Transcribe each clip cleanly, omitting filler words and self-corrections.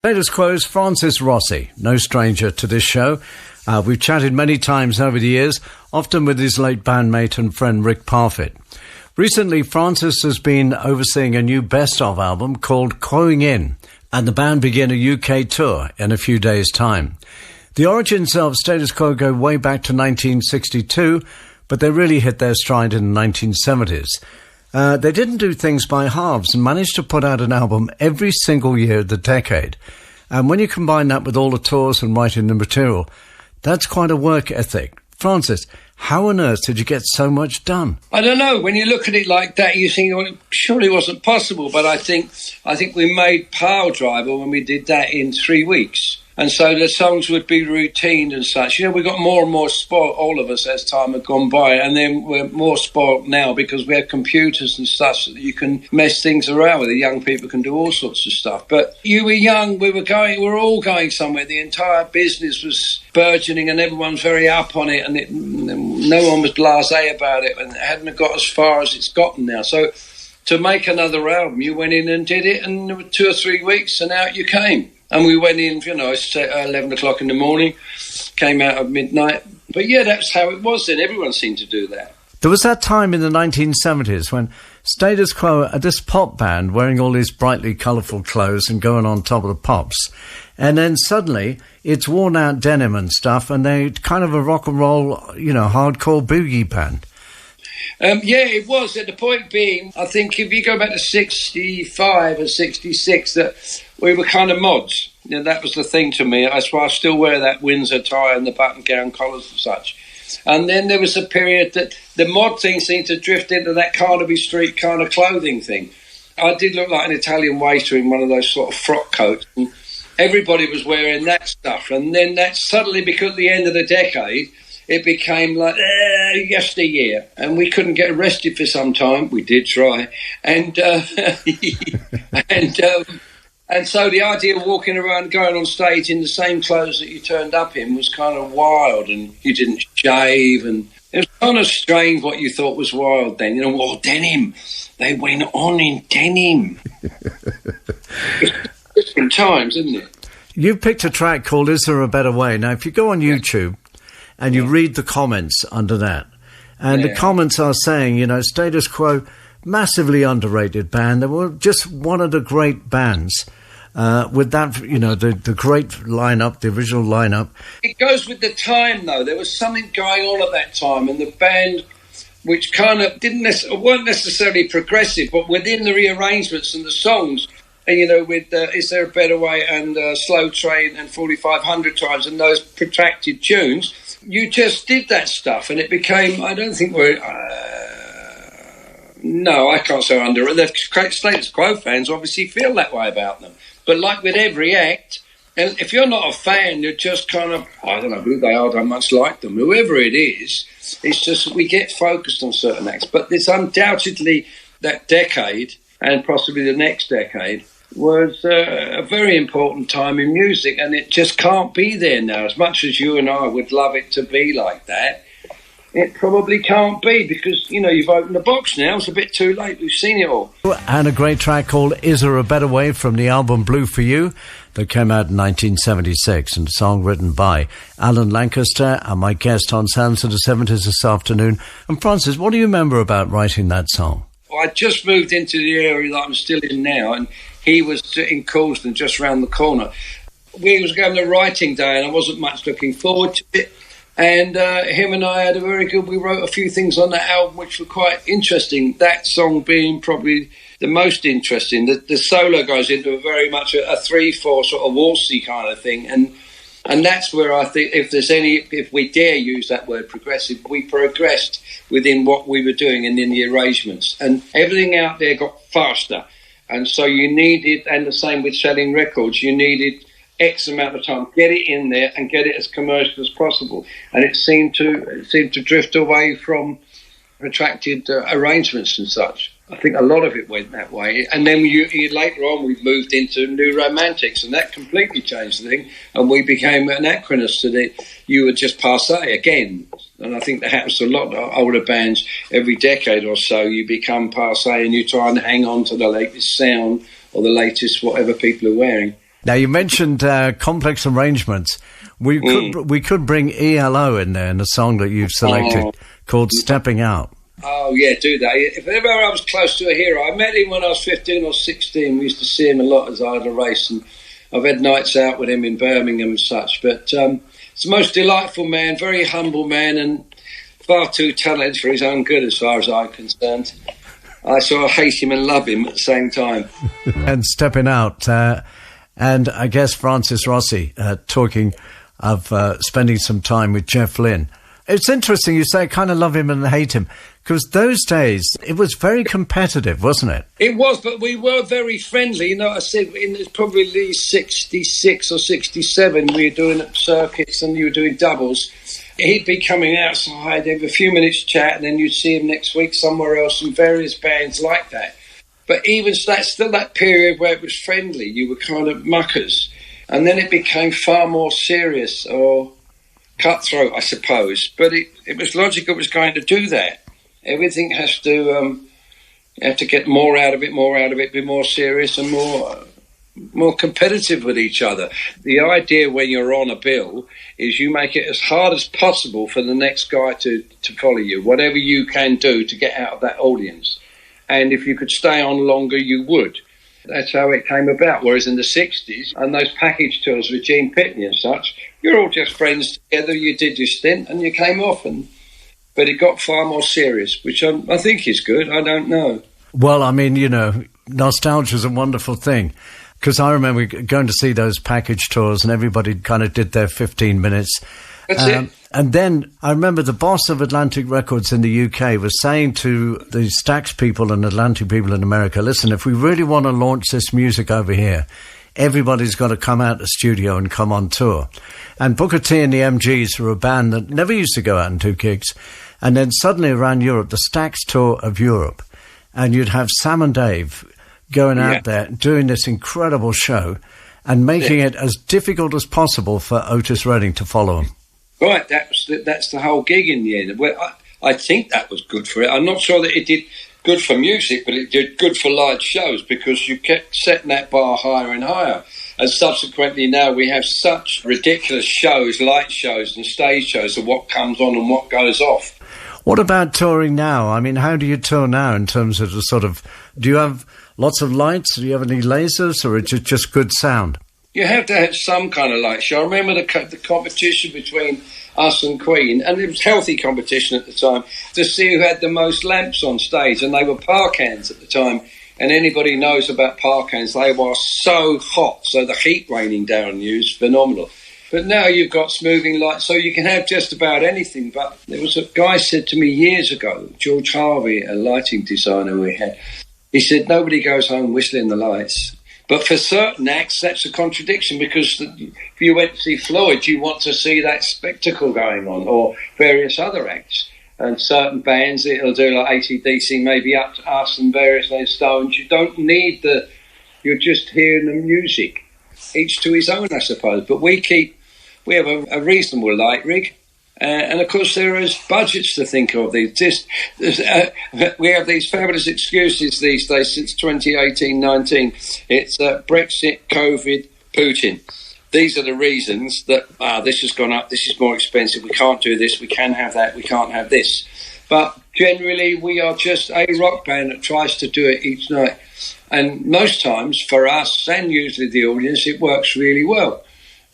Status Quo's Francis Rossi, no stranger to this show. We've chatted many times over the years, often with his late bandmate and friend Rick Parfitt. Recently, Francis has been overseeing a new best-of album called Quoing In, and the band begin a UK tour in a few days' time. The origins of Status Quo go way back to 1962, but they really hit their stride in the 1970s. They didn't do things by halves and managed to put out an album every single year of the decade. And when you combine that with all the tours and writing the material, that's quite a work ethic. Francis, how on earth did you get so much done? I don't know. When you look at it like that, you think, well, it surely wasn't possible. But I think we made Pile Driver when we did that in 3 weeks. And so the songs would be routine and such. You know, we got more and more spoiled, all of us, as time had gone by. And then we're more spoiled now because we have computers and stuff so that you can mess things around with. The young people can do all sorts of stuff. But you were young, we were all going somewhere. The entire business was burgeoning and everyone's very up on it. And no one was blasé about it. And it hadn't got as far as it's gotten now. So to make another album, you went in and did it, and 2 or 3 weeks, and out you came. And we went in, you know, at 11 o'clock in the morning, came out at midnight. But yeah, that's how it was then. Everyone seemed to do that. There was that time in the 1970s when Status Quo are this pop band wearing all these brightly colourful clothes and going on top of the pops. And then suddenly it's worn out denim and stuff, and they're kind of a rock and roll, you know, hardcore boogie band. Yeah, it was. At the point being, I think if you go back to 65 or 66, that we were kind of mods. You know, that was the thing to me. That's why I still wear that Windsor tie and the button-down collars and such. And then there was a period that the mod thing seemed to drift into that Carnaby Street kind of clothing thing. I did look like an Italian waiter in one of those sort of frock coats. And everybody was wearing that stuff. And then that suddenly, because at the end of the decade, it became like yesteryear, and we couldn't get arrested for some time. We did try, and and so the idea of walking around, going on stage in the same clothes that you turned up in was kind of wild, and you didn't shave, and it was kind of strange what you thought was wild then. You know, well, denim. They went on in denim. Different times, isn't it? You picked a track called "Is There a Better Way?" Now, if you go on YouTube. And you read the comments under that. And the comments are saying, you know, Status Quo, massively underrated band. They were just one of the great bands with that, you know, the great lineup, the original lineup. It goes with the time, though. There was something going on at that time. And the band, which kind of weren't necessarily progressive, but within the rearrangements and the songs, and, you know, with Is There a Better Way and Slow Train and 4,500 Times and those protracted tunes, you just did that stuff, and it became, I don't think we're, no, I can't say under it. The Status Quo fans obviously feel that way about them. But like with every act, and if you're not a fan, you're just kind of, I don't know who they are, I don't much like them. Whoever it is, it's just we get focused on certain acts. But there's undoubtedly that decade, and possibly the next decade, was a very important time in music, and it just can't be there now. As much as you and I would love it to be like that, it probably can't be because, you know, you've opened the box now. It's a bit too late. We've seen it all. And a great track called Is There a Better Way from the album Blue for You that came out in 1976, and a song written by Alan Lancaster and my guest on Sounds of the 70s this afternoon. And Francis, what do you remember about writing that song? Well, I just moved into the area that I'm still in now, and he was in Causden, just round the corner. We was going to writing day, and I wasn't much looking forward to it. And him and I had a very good, we wrote a few things on that album which were quite interesting, that song being probably the most interesting. The solo goes into a very much a 3/4 sort of waltzy kind of thing. And that's where I think if we dare use that word progressive, we progressed within what we were doing and in the arrangements. And everything out there got faster. And so you needed, and the same with selling records, you needed X amount of time, get it in there and get it as commercial as possible. And it seemed to drift away from protracted arrangements and such. I think a lot of it went that way. And then later on we moved into New Romantics, and that completely changed the thing. And we became anachronous to the, you were just passé again. And I think that happens to a lot of older bands. Every decade or so you become passé and you try and hang on to the latest sound or the latest whatever people are wearing. Now, you mentioned complex arrangements. We could bring ELO in there in a song that you've selected called Stepping Out. Oh, yeah, do that. If ever I was close to a hero, I met him when I was 15 or 16. We used to see him a lot as I had a race, and I've had nights out with him in Birmingham and such. But he's the most delightful man, very humble man, and far too talented for his own good as far as I'm concerned. I sort of hate him and love him at the same time. And Stepping Out. And I guess Francis Rossi talking of spending some time with Jeff Lynne. It's interesting you say kind of love him and hate him, because those days it was very competitive, wasn't it? It was, but we were very friendly. You know, I said in probably 66 or 67, we were doing circuits and you were doing doubles. He'd be coming outside, have a few minutes chat, and then you'd see him next week somewhere else in various bands like that. But even that's still that period where it was friendly. You were kind of muckers. And then it became far more serious or cutthroat, I suppose. But it was logical it was going to do that. Everything has to, you have to get more out of it, be more serious and more competitive with each other. The idea when you're on a bill is you make it as hard as possible for the next guy to follow you, whatever you can do to get out of that audience. And if you could stay on longer, you would. That's how it came about. Whereas in the 60s, and those package tours with Gene Pitney and such, you're all just friends together, you did your stint and you came off. But it got far more serious, which I think is good. I don't know. Well, I mean, you know, nostalgia is a wonderful thing. Because I remember going to see those package tours and everybody kind of did their 15 minutes. That's it. And then I remember the boss of Atlantic Records in the UK was saying to the Stax people and Atlantic people in America, listen, if we really want to launch this music over here, everybody's got to come out of the studio and come on tour. And Booker T and the MGs were a band that never used to go out and do gigs. And then suddenly around Europe, the Stax tour of Europe, and you'd have Sam and Dave going out there, doing this incredible show and making it as difficult as possible for Otis Redding to follow them. Right, that's the whole gig in the end. Well, I think that was good for it. I'm not sure that it did good for music, but it did good for live shows because you kept setting that bar higher and higher. And subsequently now we have such ridiculous shows, light shows and stage shows of what comes on and what goes off. What about touring now? I mean, how do you tour now in terms of the sort of... Do you have lots of lights? Do you have any lasers, or is it just good sound? You have to have some kind of light show. I remember the competition between us and Queen, and it was healthy competition at the time, to see who had the most lamps on stage, and they were Parkans at the time. And anybody knows about Parkans, they were so hot, so the heat raining down on you is phenomenal. But now you've got smoothing lights, so you can have just about anything. But there was a guy said to me years ago, George Harvey, a lighting designer we had, he said, nobody goes home whistling the lights. But for certain acts, that's a contradiction, because if you went to see Floyd, you want to see that spectacle going on, or various other acts. And certain bands, it'll do like AC/DC, maybe Up to Us and various Stones. You don't need you're just hearing the music. Each to his own, I suppose. But we have a reasonable light rig. And of course, there is budgets to think of. We have these fabulous excuses these days since 2018-19. It's Brexit, COVID, Putin. These are the reasons that this has gone up, this is more expensive, we can't do this, we can have that, we can't have this. But generally, we are just a rock band that tries to do it each night. And most times, for us and usually the audience, it works really well.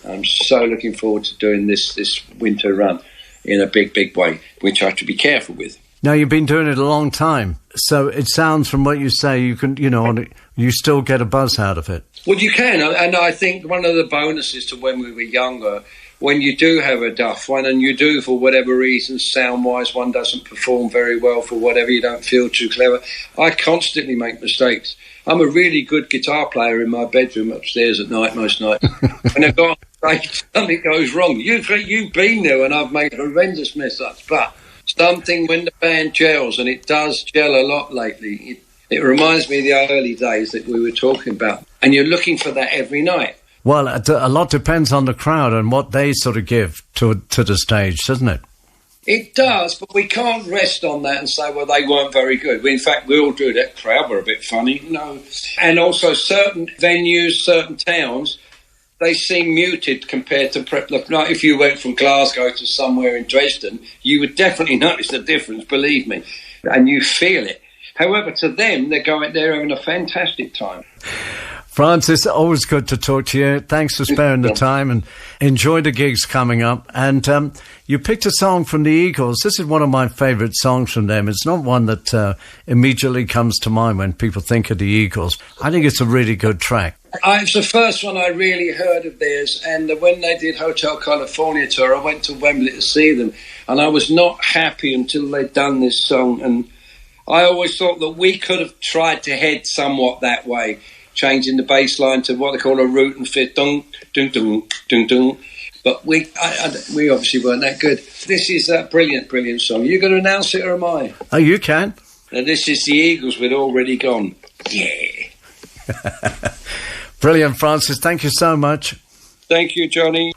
I'm so looking forward to doing this winter run in a big, big way, which I have to be careful with. Now, you've been doing it a long time, so it sounds from what you say, you still get a buzz out of it. Well, you can, and I think one of the bonuses to when we were younger, when you do have a duff one, and you do, for whatever reason, sound-wise, one doesn't perform very well, for whatever, you don't feel too clever, I constantly make mistakes. I'm a really good guitar player in my bedroom upstairs at night, most nights. And I go on stage, something goes wrong. You've been there, and I've made horrendous mess-ups, but something when the band gels, and it does gel a lot lately, it reminds me of the early days that we were talking about, and you're looking for that every night. Well, a lot depends on the crowd and what they sort of give to the stage, doesn't it? It does, but we can't rest on that and say, well, they weren't very good. In fact, we all do that. Crowd were a bit funny, no. And also certain venues, certain towns, they seem muted compared to like if you went from Glasgow to somewhere in Dresden, you would definitely notice the difference, believe me, and you feel it. However, to them, they're having a fantastic time. Francis, always good to talk to you. Thanks for sparing the time, and enjoy the gigs coming up. And you picked a song from the Eagles. This is one of my favourite songs from them. It's not one that immediately comes to mind when people think of the Eagles. I think it's a really good track. It's the first one I really heard of theirs, and when they did Hotel California tour, I went to Wembley to see them, and I was not happy until they'd done this song, and I always thought that we could have tried to head somewhat that way, changing the bass line to what they call a root and fifth, dung, dung, dung, dung, dung. But we obviously weren't that good. This is a brilliant, brilliant song. You going to announce it, or am I? Oh, you can. Now, this is the Eagles with Already Gone. Yeah. Brilliant, Francis. Thank you so much. Thank you, Johnny.